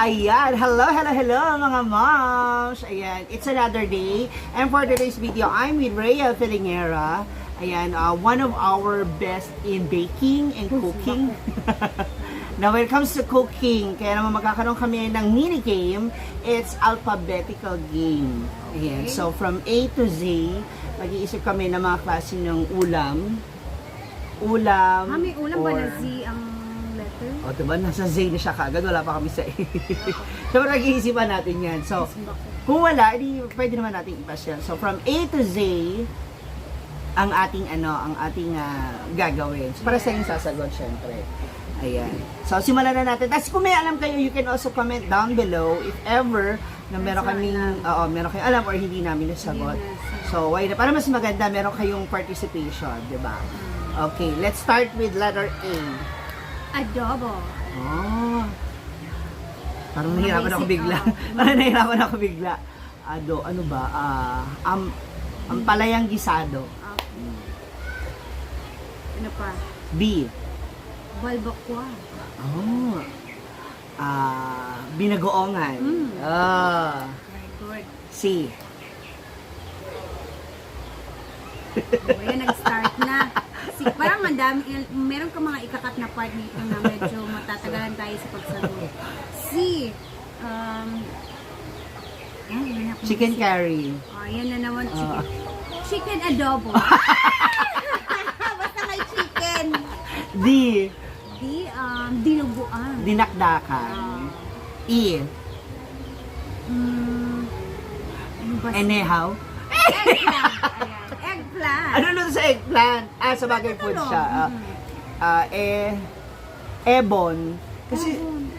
Ayan, hello mga moms. Ayan, it's another day. And for today's video, I'm with Rhea Filingera. Ayan, one of our best in baking and cooking. Now, when it comes to cooking, kaya naman magkakaroon kami ng mini game. It's alphabetical game. Ayan, so from A to Z, mag-iisip kami ng mga klase ng ulam. May ulam ba na Z ang letter? O, diba? Nasa Z na siya kaagad. Wala pa kami sa A. So, nag-iisipan natin yan. So, kung wala, pwede naman natin ipas yan. So, from A to Z, ang ating gagawin. So, para sa yung sasagot, syempre. Ayan. So, simulan na natin. Tapos, kung may alam kayo, you can also comment down below if ever na meron kayong alam or hindi namin nasagot. So, why na? Para mas maganda, meron kayong participation, di ba? Okay, let's start with letter A. Adobo. Oh. Parang nahihirapan ako bigla. Parang nahihirapan ako bigla. Ano ba? Ampalayang gisado. Ano pa? B. Balbakwa. Oh. Binagoongan. Very good. C. Ayan, nag-start na. Parang ang dami, meron ka mga ikakat na part nito na medyo matatagalan tayo sa pagsagot. C. Chicken curry. Ayan na naman, chicken. Chicken adobo. Basta may chicken. D. Dinuguan. Dinakdakan. E. Ano ba? Enehaw. Eggplant. Ayan. Eggplant. Ano nun sa eggplant? Sa bagay food siya. Ebon.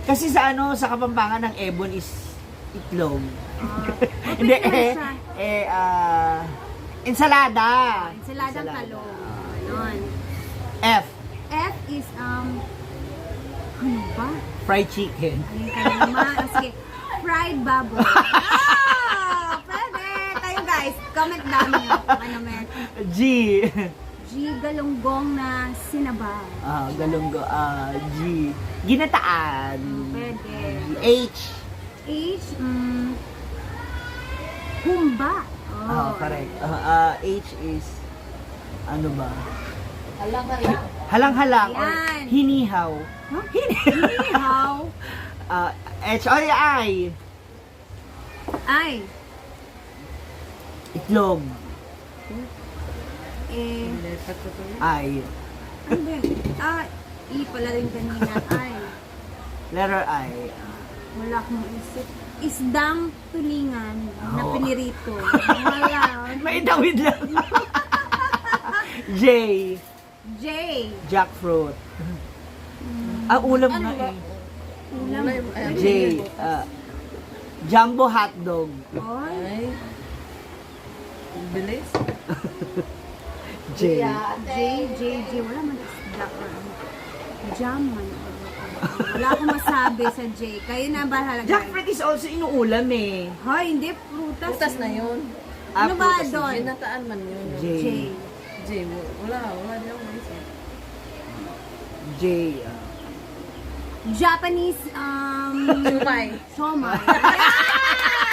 Kasi sa sa Kapampangan ng ebon is itlog. Hindi, ensalada. Ensaladang talong. Ayun. F. F is, ano ba? Fried chicken. Ayun ka naman. Sige, fried baboy. Pwede. Kayo guys, comment down nyo kung ano meron. G. G, galunggong na sinabaw. Galunggo. G. Ginataan. Pwede. H. H, humba. Correct. H is, ano ba? Halang-halang. Halang-halang or Ayan. hinihaw. Huh? Hinihaw. H. I. Ay. Itlog. I. Ano ba yun? I pala rin kanina. Ay. Letter I. Wala akong isip. Isdang tulingan na Oh. pinirito. Wala. May tawid lang. J. J. Jackfruit. Ulam na eh. Ulam. J. Jumbo hotdog. Oy. Ay. Bilis. J. J. Wala man isda. Jam man. Wala akong masabi sa J. Kayo na bahala. Jackfruit is also inuulam eh. Hoy, hindi. Prutas. Putas na yun. Ano ba prutas doon? Binataan man yun. J. J. Wala din ako maisip. J. Japanese, Sumay. Somay.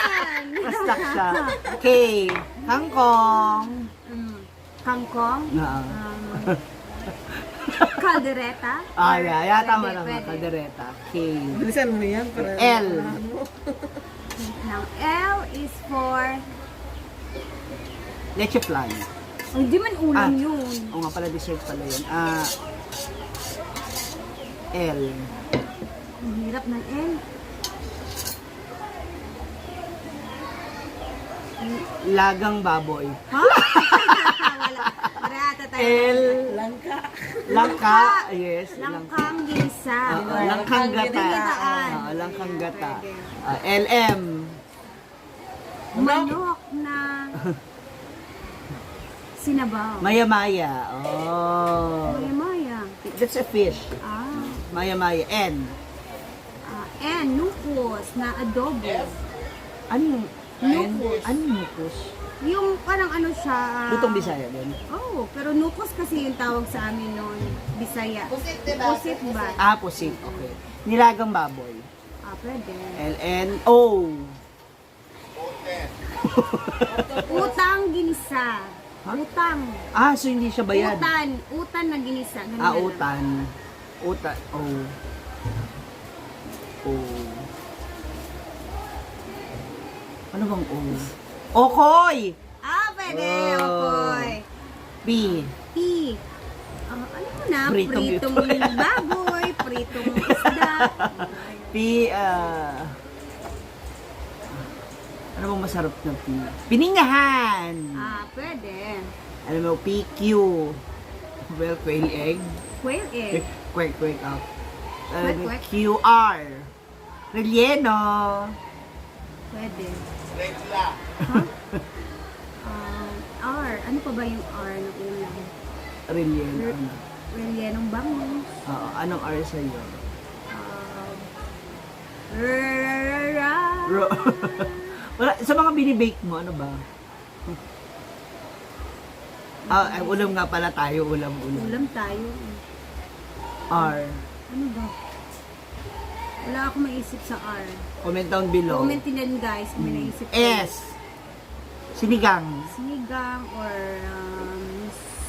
Ayan! Mastak siya. K. Kangkong. Kangkong. Caldereta. Yeah, tama Pwede, naman. pwede. Kaldereta. K. Bilisan mo yan. Para L. Now, L is for... Leche flan. Hindi man ulam yun. Oo nga pala, dessert pala yun. L. Ang hirap ng L. Lagang baboy. Ha? Wala. Parata tayo. L. Langka. Langka. Yes. Langkang ginisa. Langkang gata. Ginitaan. Langkang gata. LM. Manok na sinabaw. Maya-maya. Oh. Maya. That's a fish. Maya-maya. N. And nukos na adobo. Anong Nukos. Anong nukos? Yung parang ano siya. Lutong Bisaya din. Oh, pero nukos kasi yung tawag sa amin noon. Bisaya. Pusit, diba? Pusit ba? Pusit. Okay. Nilagang baboy. pwede. LNO. Utang ginisa. Ha? Utang. So hindi siya bayad. Utan na ginisa. Ganun na lang. Utan. Utan. Ano bang O? Okoy! Pwede. Oh. Okoy. P. P. Ano mo na? Pritong Pritong baboy, pritong isda. P. Ano bang masarap na P? Piningahan! Pwede. Alam mo, PQ. Well, quail egg. Quail egg. Quack up. Quack, quack. QR. Relleno. Pwede. R. Ano pa ba yung R na ulam? Relleno. Ano? Rellenong bangus. Oo, anong R sa'yo? Wala, sa mga binibake mo, ano ba? Ulam nga pala tayo, ulam. Ulam tayo. R. Ano ba? Wala ako maisip sa R. Comment down below. Comment din guys kung may naisip ko. S. Sinigang. Sinigang or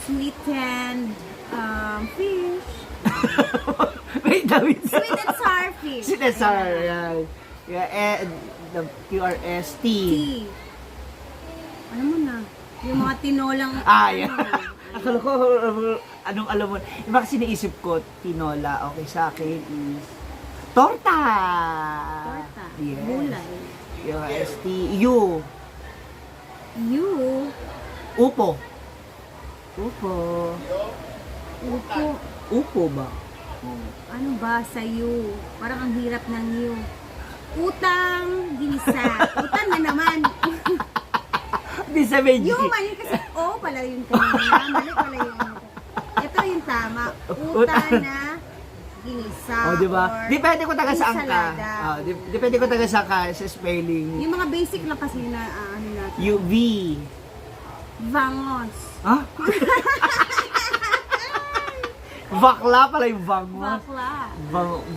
sweetened fish. Wait, David. Sweet and sour fish. Sweet and sour, yan. Yeah, the QRS, T. Ano mo na? Yung mga tinolang... Yeah. Akala ko, anong alam mo. Iba kasi naisip ko, tinola. Okay, sa akin is torta. Torta. Yes. Gulay. QRST. U. You. Upo. Upo. Upo. Upo ba? Ano ba sa you? Parang ang hirap ng you. Utang ginisa. Utang na naman. Di sa medyo. Yung mali kasi pala yung kanina. Mali pala yung ito yung tama. Utang na ginisa. Diba? or Depende ko taga saan ka. ensalada. Depende ko taga saan ka sa spelling. Yung mga basic lang kasi na ano natin. UV. Vangos. Ha? Bakla pala yung vangos. Bakla.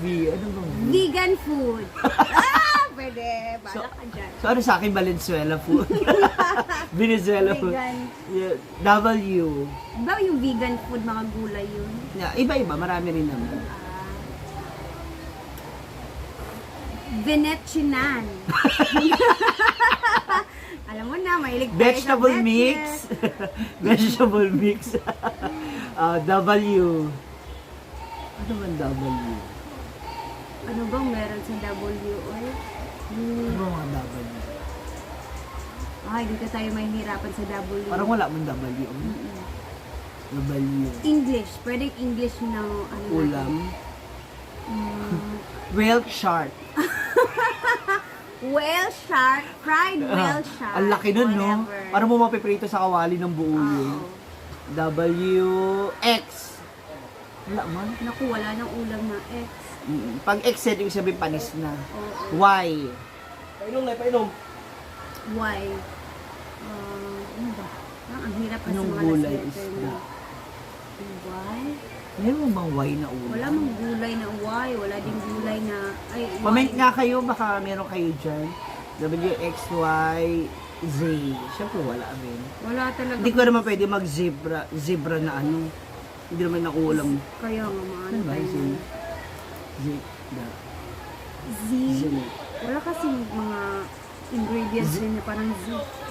V. Ano bang V? Vegan food. Pwede. Bala ka dyan. So ano sa akin, Valenzuela food? Venezuela food. Vegan. Yeah, W. Ba yung vegan food, mga gulay yun? Yeah, iba-iba, marami rin naman. Venetianan. Alam mo na, mahilig tayo Vegetable sa mix. Vegetable mix. W. Ano man W? Ano bang meron sa W? Ano mga W? Hindi ka tayo mahihirapan sa W. Parang wala man W. W. English. Pwedeng English na ano Ulam. natin. Whale shark. Whale shark. Fried whale shark. Ang laki nun, no? whatever. Parang mo mapiprito sa kawali ng buo yun. Oo. W. X. Wala man. Naku, wala nang ulam na X. Pag X, ibig sabihin panis na. Oo. Y. Painom. Y. Ano ba? Ang hirap kasi Anong mga gulay last letter isda? na. Y? Meron mo bang Y na ulam? Wala mang gulay na Y. Wala din gulay na... Ay, Comment Y. nga kayo, baka meron kayo dyan. W, X, Y, Z. Siyempre wala rin. Wala talaga. Hindi ko naman pwede mag-zebra. Zebra na ano. Hindi naman na ulam. Kaya nga mga Ano ba? Z. tayo. Z. Z. Wala kasi mga ingredients din na parang Z.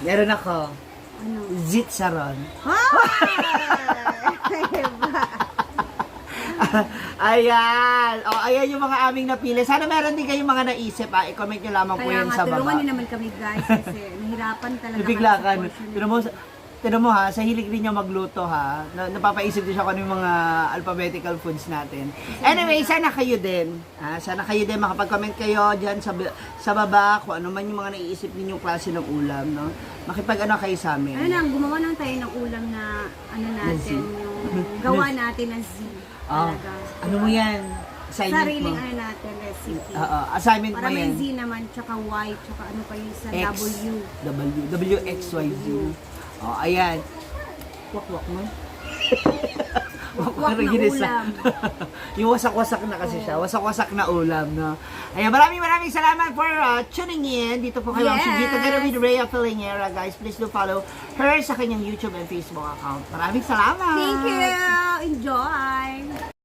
Meron ako. Ano? Zitsaron. Ay! Ayan. Ayan yung mga aming napili. Sana meron din kayong mga naisip. I-comment nyo lamang po Kaya yan nga, sa tulungan baba. nyo naman kami guys kasi nahirapan talaga Nabigla ka. kami sa portion Tinan mo ha, sa hilig rin niya magluto ha. Napapaisip din siya kung ano yung mga alphabetical foods natin. Anyway, sana kayo din. Sana kayo din makapag-comment kayo dyan sa baba kung ano man yung mga naiisip ninyong klase ng ulam. No? Makipag-ano kayo sa amin. Ano na, gumawa lang tayo ng ulam na ano natin, yung gawa natin ng Z. Talaga. Ano mo yan? Assignment mo. Sariling ano natin, recipe. Assignment Para mo may yan. Z naman, tsaka Y, tsaka ano pa yung sa X. W. W, X, Y, Z. Ayan. Wak-wak mo. Wak-wak na ginisa. ulam. Yung wasak-wasak na kasi siya. Wasak-wasak na ulam, no? Ayan, maraming salamat for tuning in. Dito po kayo, Yes. together with Rhea Filingera, guys. Please do follow her sa kanyang YouTube and Facebook account. Maraming salamat! Thank you! Enjoy!